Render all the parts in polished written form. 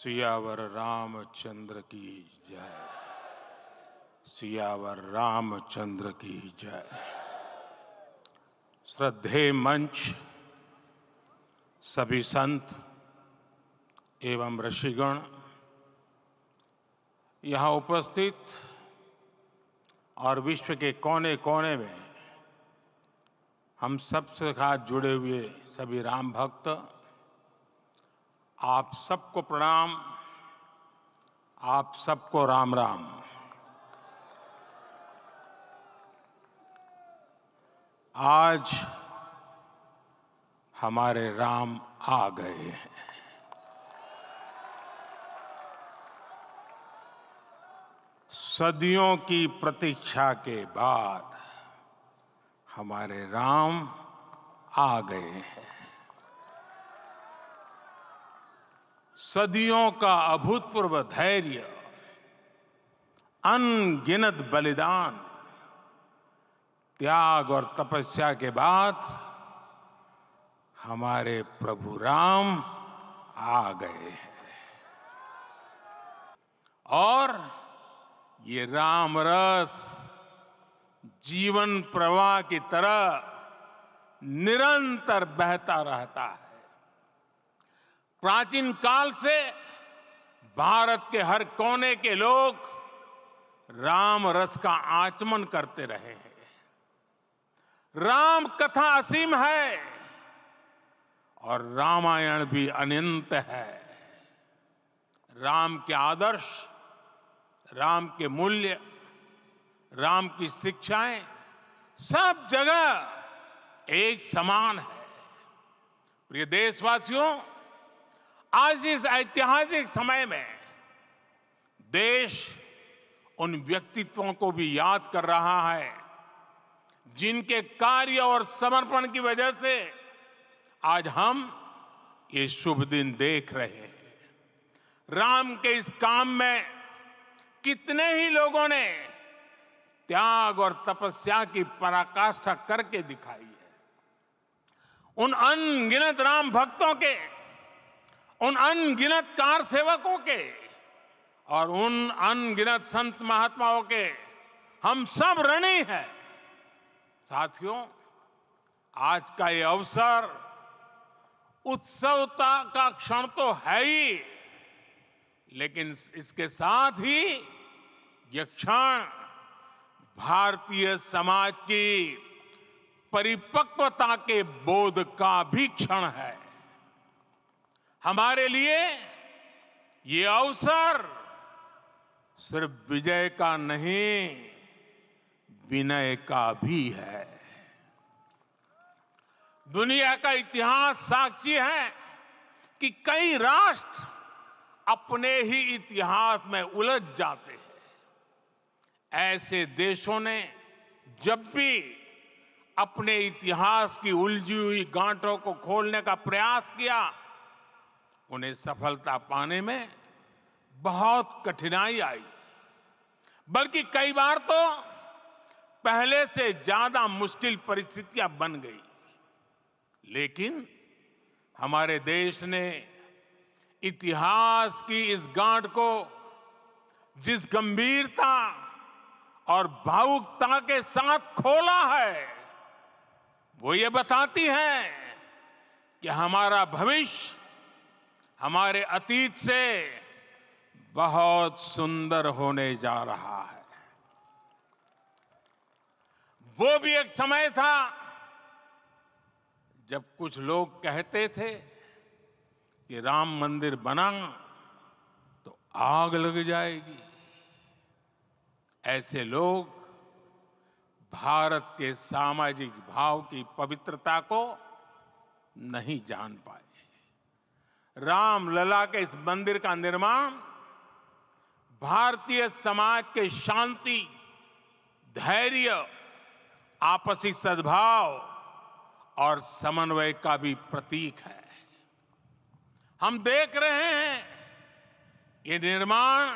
सियावर रामचंद्र की जय। सियावर रामचंद्र की जय। श्रद्धेय मंच, सभी संत एवं ऋषिगण, यहाँ उपस्थित और विश्व के कोने कोने में हम सबसे साथ जुड़े हुए सभी राम भक्त, आप सबको प्रणाम, आप सबको राम राम। आज हमारे राम आ गए हैं। सदियों की प्रतीक्षा के बाद हमारे राम आ गए हैं। सदियों का अभूतपूर्व धैर्य, अनगिनत बलिदान, त्याग और तपस्या के बाद हमारे प्रभु राम आ गए हैं। और ये राम रस जीवन प्रवाह की तरह निरंतर बहता रहता है। प्राचीन काल से भारत के हर कोने के लोग राम रस का आचमन करते रहे हैं। राम कथा असीम है और रामायण भी अनंत है। राम के आदर्श, राम के मूल्य, राम की शिक्षाएं सब जगह एक समान है। प्रिय देशवासियों, आज इस ऐतिहासिक समय में देश उन व्यक्तित्वों को भी याद कर रहा है जिनके कार्य और समर्पण की वजह से आज हम ये शुभ दिन देख रहे हैं। राम के इस काम में कितने ही लोगों ने त्याग और तपस्या की पराकाष्ठा करके दिखाई है। उन अनगिनत राम भक्तों के, उन अनगिनत कार सेवकों के और उन अनगिनत संत महात्माओं के हम सब ऋणी हैं। साथियों, आज का ये अवसर उत्सवता का क्षण तो है ही, लेकिन इसके साथ ही यह क्षण भारतीय समाज की परिपक्वता के बोध का भी क्षण है। हमारे लिए ये अवसर सिर्फ विजय का नहीं, विनय का भी है। दुनिया का इतिहास साक्षी है कि कई राष्ट्र अपने ही इतिहास में उलझ जाते हैं। ऐसे देशों ने जब भी अपने इतिहास की उलझी हुई गांठों को खोलने का प्रयास किया, उन्हें सफलता पाने में बहुत कठिनाई आई, बल्कि कई बार तो पहले से ज्यादा मुश्किल परिस्थितियां बन गई। लेकिन हमारे देश ने इतिहास की इस गांठ को जिस गंभीरता और भावुकता के साथ खोला है, वो ये बताती है कि हमारा भविष्य हमारे अतीत से बहुत सुंदर होने जा रहा है। वो भी एक समय था जब कुछ लोग कहते थे कि राम मंदिर बना तो आग लग जाएगी। ऐसे लोग भारत के सामाजिक भाव की पवित्रता को नहीं जान पाए। रामलला के इस मंदिर का निर्माण भारतीय समाज के शांति, धैर्य, आपसी सद्भाव और समन्वय का भी प्रतीक है। हम देख रहे हैं ये निर्माण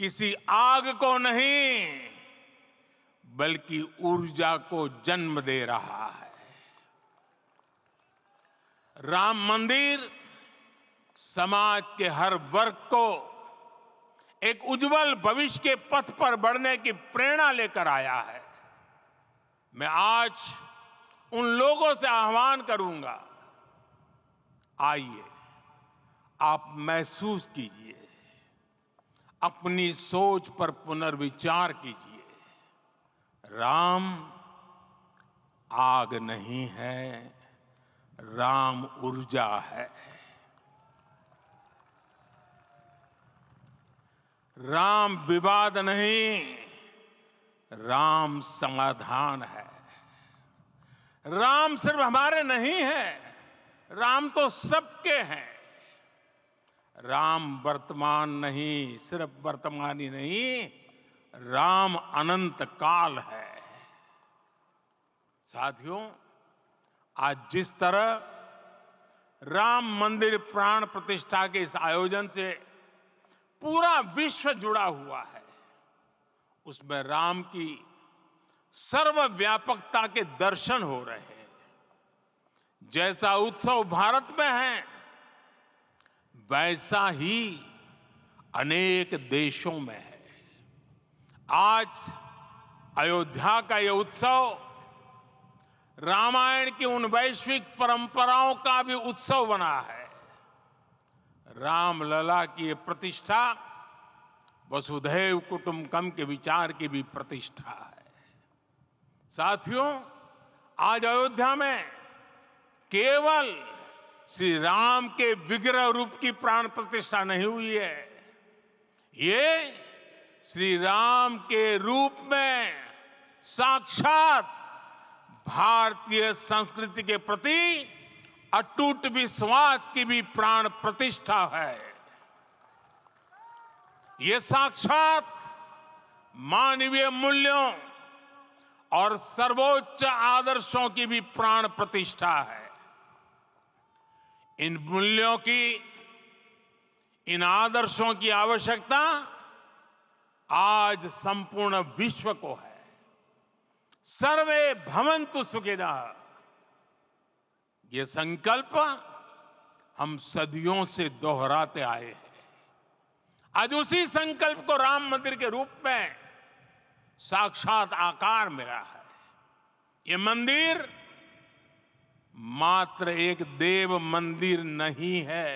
किसी आग को नहीं, बल्कि ऊर्जा को जन्म दे रहा है। राम मंदिर समाज के हर वर्ग को एक उज्जवल भविष्य के पथ पर बढ़ने की प्रेरणा लेकर आया है। मैं आज उन लोगों से आह्वान करूंगा, आइए आप महसूस कीजिए, अपनी सोच पर पुनर्विचार कीजिए। राम आग नहीं है, राम ऊर्जा है। राम विवाद नहीं, राम समाधान है। राम सिर्फ हमारे नहीं है, राम तो सबके हैं। राम वर्तमान नहीं, सिर्फ वर्तमान ही नहीं, राम अनंत काल है। साथियों, आज जिस तरह राम मंदिर प्राण प्रतिष्ठा के इस आयोजन से पूरा विश्व जुड़ा हुआ है, उसमें राम की सर्वव्यापकता के दर्शन हो रहे हैं। जैसा उत्सव भारत में है, वैसा ही अनेक देशों में है। आज अयोध्या का यह उत्सव रामायण की उन वैश्विक परंपराओं का भी उत्सव बना है। रामलला की ये प्रतिष्ठा वसुधैव कुटुंबकम के विचार की भी प्रतिष्ठा है। साथियों, आज अयोध्या में केवल श्री राम के विग्रह रूप की प्राण प्रतिष्ठा नहीं हुई है, ये श्री राम के रूप में साक्षात भारतीय संस्कृति के प्रति अटूट विश्वास की भी प्राण प्रतिष्ठा है। ये साक्षात मानवीय मूल्यों और सर्वोच्च आदर्शों की भी प्राण प्रतिष्ठा है। इन मूल्यों की, इन आदर्शों की आवश्यकता आज संपूर्ण विश्व को है। सर्वे भवन्तु सुखिनः, ये संकल्प हम सदियों से दोहराते आए हैं। आज उसी संकल्प को राम मंदिर के रूप में साक्षात आकार मिला है। ये मंदिर मात्र एक देव मंदिर नहीं है,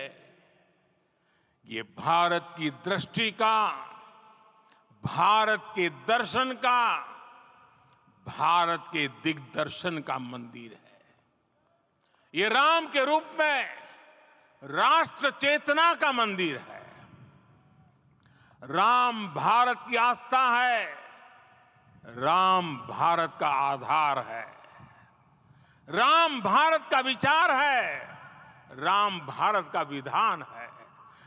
ये भारत की दृष्टि का, भारत के दर्शन का, भारत के दिग्दर्शन का मंदिर है। ये राम के रूप में राष्ट्र चेतना का मंदिर है। राम भारत की आस्था है, राम भारत का आधार है, राम भारत का विचार है, राम भारत का विधान है,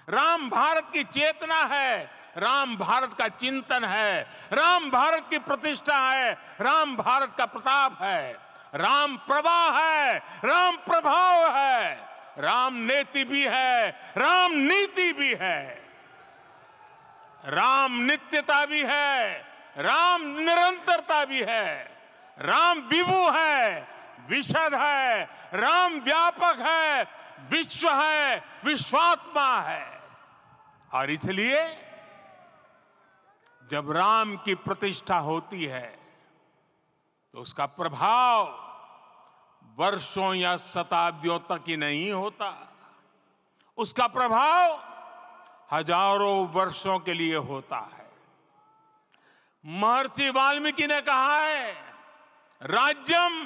राम भारत की चेतना है, राम भारत का चिंतन है, राम भारत की प्रतिष्ठा है, राम भारत का प्रताप है, राम प्रवाह है, राम प्रभाव है, राम नेति भी है, राम नीति भी है, राम नित्यता भी है, राम निरंतरता भी है, राम विभु है, विशद है, राम व्यापक है, विश्व है, विश्वात्मा है। और इसलिए जब राम की प्रतिष्ठा होती है तो उसका प्रभाव वर्षों या शताब्दियों तक ही नहीं होता, उसका प्रभाव हजारों वर्षों के लिए होता है। महर्षि वाल्मीकि ने कहा है, राज्यम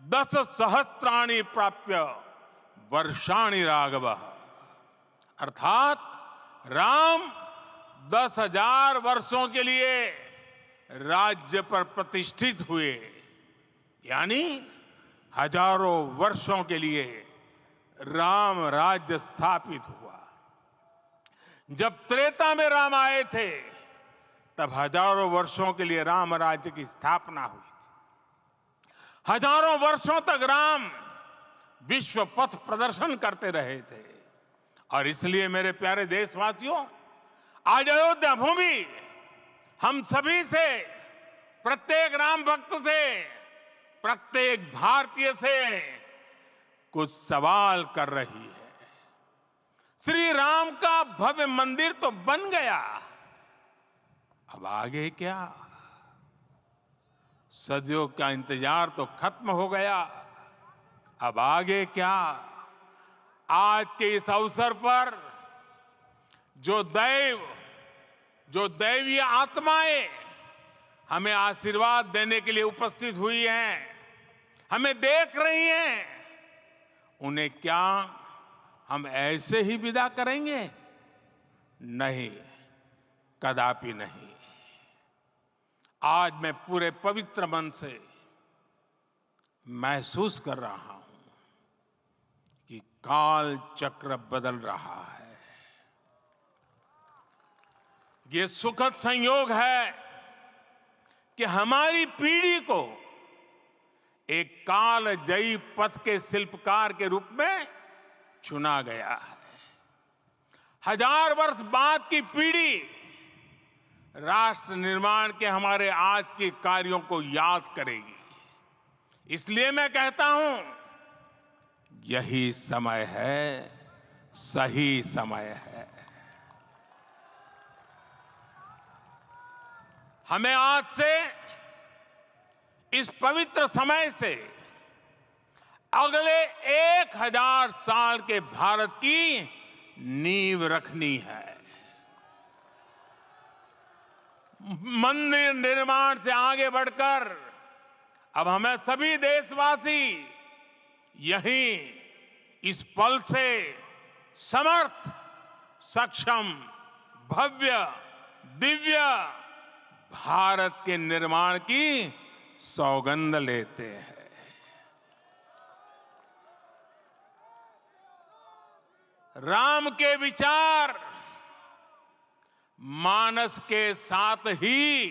10 सहस्त्राणि प्राप्य वर्षाणि राघव, अर्थात राम 10,000 वर्षों के लिए राज्य पर प्रतिष्ठित हुए, यानी हजारों वर्षों के लिए राम राज्य स्थापित हुआ। जब त्रेता में राम आए थे तब हजारों वर्षों के लिए राम राज्य की स्थापना हुई थी। हजारों वर्षों तक राम विश्व पथ प्रदर्शन करते रहे थे। और इसलिए मेरे प्यारे देशवासियों, आज अयोध्या भूमि हम सभी से, प्रत्येक राम भक्त से, प्रत्येक भारतीय से कुछ सवाल कर रही है। श्री राम का भव्य मंदिर तो बन गया, अब आगे क्या? सदियों का इंतजार तो खत्म हो गया, अब आगे क्या? आज के इस अवसर पर जो दैवीय आत्माएं हमें आशीर्वाद देने के लिए उपस्थित हुई हैं, हमें देख रही हैं, उन्हें क्या हम ऐसे ही विदा करेंगे? नहीं, कदापि नहीं। आज मैं पूरे पवित्र मन से महसूस कर रहा हूं कि काल चक्र बदल रहा है। ये सुखद संयोग है कि हमारी पीढ़ी को एक कालजयी पथ के शिल्पकार के रूप में चुना गया है। 1000 वर्ष बाद की पीढ़ी राष्ट्र निर्माण के हमारे आज के कार्यों को याद करेगी। इसलिए मैं कहता हूं, यही समय है, सही समय है। हमें आज से, इस पवित्र समय से अगले 1000 साल के भारत की नींव रखनी है। मंदिर निर्माण से आगे बढ़कर अब हमें सभी देशवासी यहीं इस पल से समर्थ, सक्षम, भव्य, दिव्य भारत के निर्माण की सौगंध लेते हैं। राम के विचार मानस के साथ ही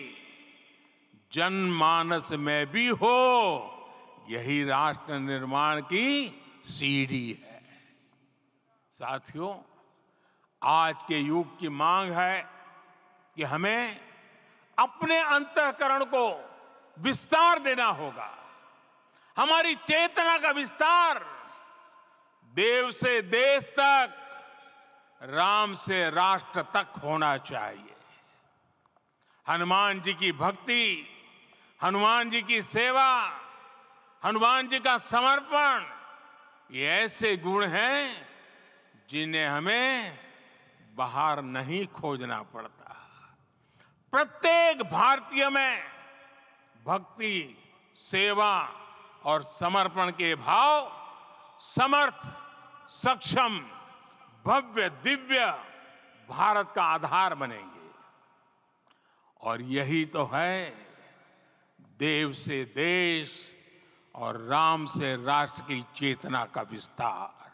जनमानस में भी हो, यही राष्ट्र निर्माण की सीढ़ी है। साथियों, आज के युग की मांग है कि हमें अपने अंतःकरण को विस्तार देना होगा। हमारी चेतना का विस्तार देव से देश तक, राम से राष्ट्र तक होना चाहिए। हनुमान जी की भक्ति, हनुमान जी की सेवा, हनुमान जी का समर्पण, ये ऐसे गुण हैं जिन्हें हमें बाहर नहीं खोजना पड़ता। प्रत्येक भारतीय में भक्ति, सेवा और समर्पण के भाव समर्थ, सक्षम, भव्य, दिव्य भारत का आधार बनेंगे। और यही तो है देव से देश और राम से राष्ट्र की चेतना का विस्तार।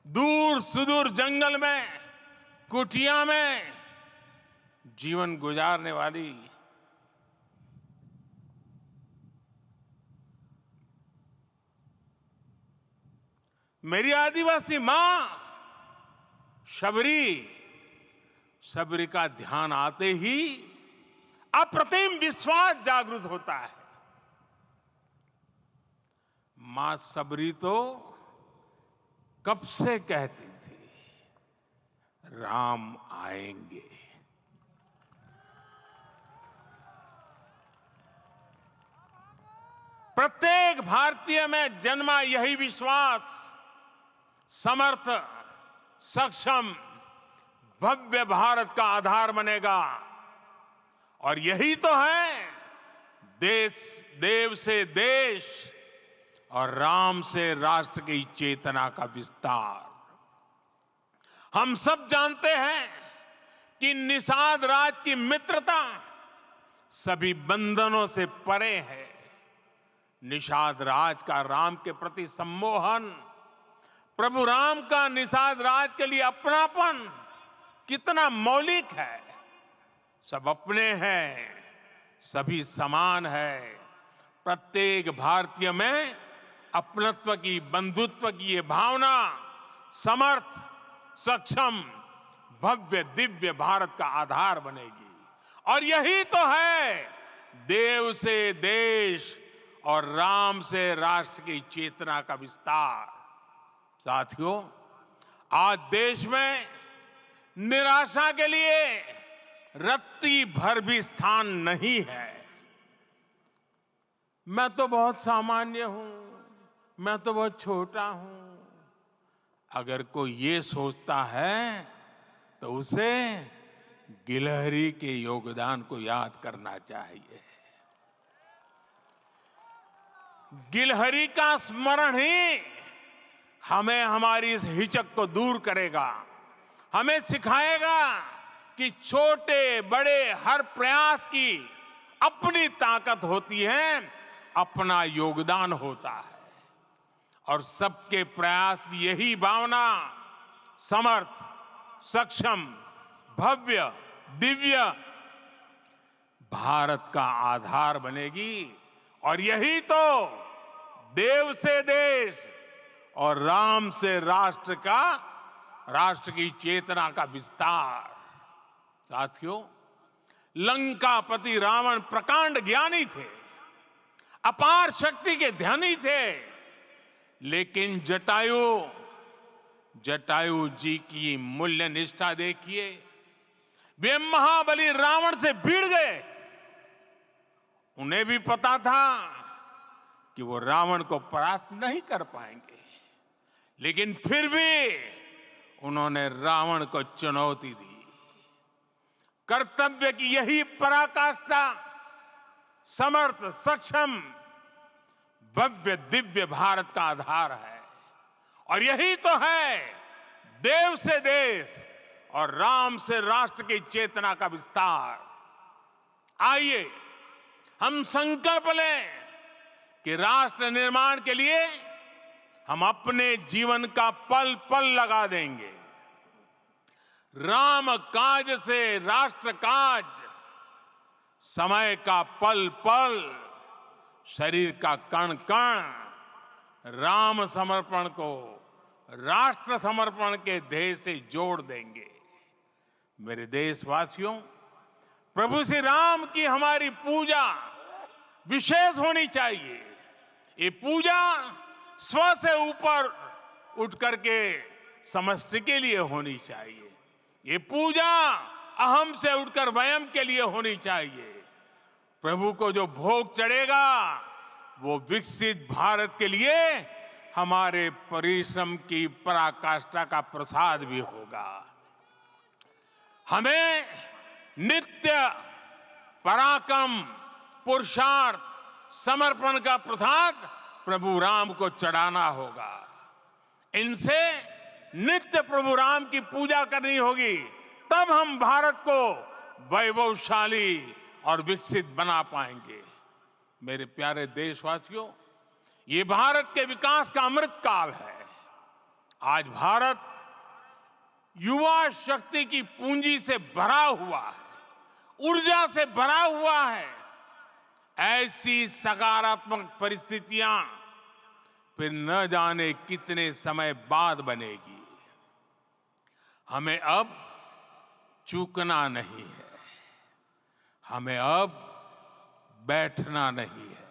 दूर सुदूर जंगल में, कुटिया में जीवन गुजारने वाली मेरी आदिवासी मां शबरी का ध्यान आते ही अप्रतिम विश्वास जागृत होता है। मां शबरी तो कब से कहती थी, राम आएंगे। प्रत्येक भारतीय में जन्मा यही विश्वास समर्थ, सक्षम, भव्य भारत का आधार बनेगा। और यही तो है देव से देश और राम से राष्ट्र की चेतना का विस्तार। हम सब जानते हैं कि निषाद राज की मित्रता सभी बंधनों से परे है। निषाद राज का राम के प्रति सम्मोहन, प्रभु राम का निषाद राज के लिए अपनापन कितना मौलिक है। सब अपने हैं, सभी समान है। प्रत्येक भारतीय में अपनत्व की, बंधुत्व की ये भावना समर्थ, सक्षम, भव्य, दिव्य भारत का आधार बनेगी। और यही तो है देव से देश और राम से राष्ट्र की चेतना का विस्तार। साथियों, आज देश में निराशा के लिए रत्ती भर भी स्थान नहीं है। मैं तो बहुत सामान्य हूं, मैं तो बहुत छोटा हूं। अगर कोई ये सोचता है तो उसे गिलहरी के योगदान को याद करना चाहिए। गिलहरी का स्मरण ही हमें हमारी इस हिचक को दूर करेगा, हमें सिखाएगा कि छोटे बड़े हर प्रयास की अपनी ताकत होती है, अपना योगदान होता है। और सबके प्रयास की यही भावना समर्थ, सक्षम, भव्य, दिव्य भारत का आधार बनेगी। और यही तो देव से देश और राम से राष्ट्र की चेतना का विस्तार। साथियों, लंकापति रावण प्रकांड ज्ञानी थे, अपार शक्ति के धनी थे, लेकिन जटायु जी की मूल्य निष्ठा देखिए। वे महाबली रावण से भिड़ गए। उन्हें भी पता था कि वो रावण को परास्त नहीं कर पाएंगे, लेकिन फिर भी उन्होंने रावण को चुनौती दी। कर्तव्य की यही पराकाष्ठा समर्थ, सक्षम, भव्य, दिव्य भारत का आधार है। और यही तो है देव से देश और राम से राष्ट्र की चेतना का विस्तार। आइए हम संकल्प लें कि राष्ट्र निर्माण के लिए हम अपने जीवन का पल पल लगा देंगे। राम काज से राष्ट्र काज, समय का पल पल, शरीर का कण कण राम समर्पण को राष्ट्र समर्पण के ध्येय से जोड़ देंगे। मेरे देशवासियों, प्रभु श्री राम की हमारी पूजा विशेष होनी चाहिए। ये पूजा स्व से ऊपर उठ करके समष्टि के लिए होनी चाहिए। ये पूजा अहम से उठकर वयम के लिए होनी चाहिए। प्रभु को जो भोग चढ़ेगा वो विकसित भारत के लिए हमारे परिश्रम की पराकाष्ठा का प्रसाद भी होगा। हमें नित्य पराक्रम, पुरुषार्थ, समर्पण का प्रसाद प्रभु राम को चढ़ाना होगा। इनसे नित्य प्रभु राम की पूजा करनी होगी, तब हम भारत को वैभवशाली और विकसित बना पाएंगे। मेरे प्यारे देशवासियों, ये भारत के विकास का अमृत काल है। आज भारत युवा शक्ति की पूंजी से भरा हुआ है, ऊर्जा से भरा हुआ है। ऐसी सकारात्मक परिस्थितियां फिर न जाने कितने समय बाद बनेगी। हमें अब चूकना नहीं है, हमें अब बैठना नहीं है।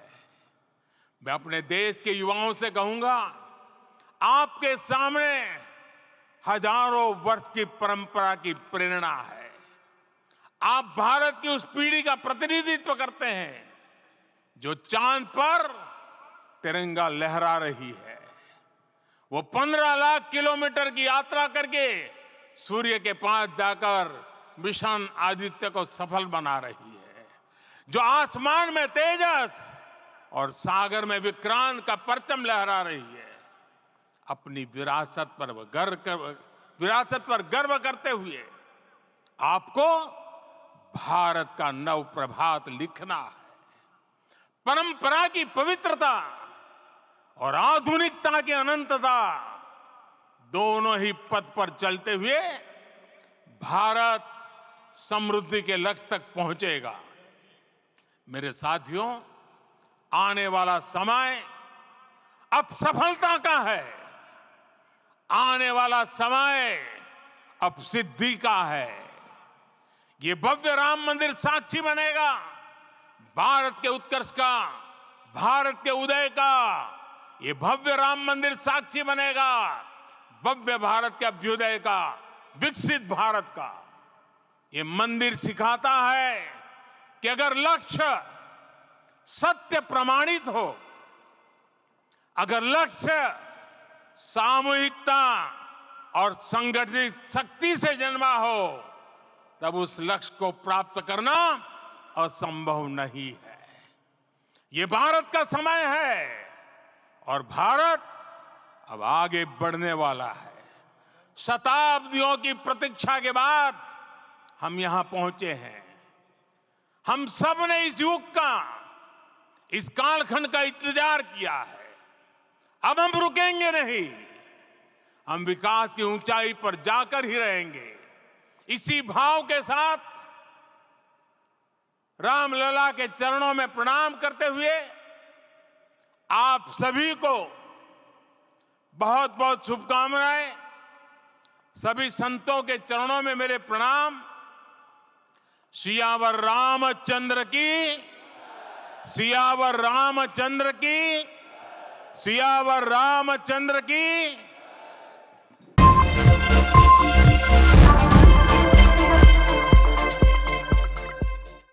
मैं अपने देश के युवाओं से कहूंगा, आपके सामने हजारों वर्ष की परंपरा की प्रेरणा है। आप भारत की उस पीढ़ी का प्रतिनिधित्व करते हैं जो चांद पर तिरंगा लहरा रही है। वो 15 लाख किलोमीटर की यात्रा करके सूर्य के पास जाकर मिशन आदित्य को सफल बना रही है। जो आसमान में तेजस और सागर में विक्रांत का परचम लहरा रही है। अपनी विरासत पर गर्व करते हुए आपको भारत का नव प्रभात लिखना है। परंपरा की पवित्रता और आधुनिकता की अनंतता, दोनों ही पथ पर चलते हुए भारत समृद्धि के लक्ष्य तक पहुंचेगा। मेरे साथियों, आने वाला समय अब सफलता का है। आने वाला समय अब सिद्धि का है। ये भव्य राम मंदिर साक्षी बनेगा भारत के उत्कर्ष का, भारत के उदय का। ये भव्य राम मंदिर साक्षी बनेगा भव्य भारत के अभ्युदय का, विकसित भारत का। ये मंदिर सिखाता है कि अगर लक्ष्य सत्य प्रमाणित हो, अगर लक्ष्य सामूहिकता और संगठित शक्ति से जन्मा हो, तब उस लक्ष्य को प्राप्त करना असंभव नहीं है। ये भारत का समय है और भारत अब आगे बढ़ने वाला है। शताब्दियों की प्रतीक्षा के बाद हम यहां पहुंचे हैं। हम सब ने इस युग का, इस कालखंड का इंतजार किया है। अब हम रुकेंगे नहीं, हम विकास की ऊंचाई पर जाकर ही रहेंगे। इसी भाव के साथ रामलला के चरणों में प्रणाम करते हुए आप सभी को बहुत बहुत शुभकामनाएं। सभी संतों के चरणों में मेरे प्रणाम। सियावर रामचंद्र की, सियावर रामचंद्र की, सियावर रामचंद्र की।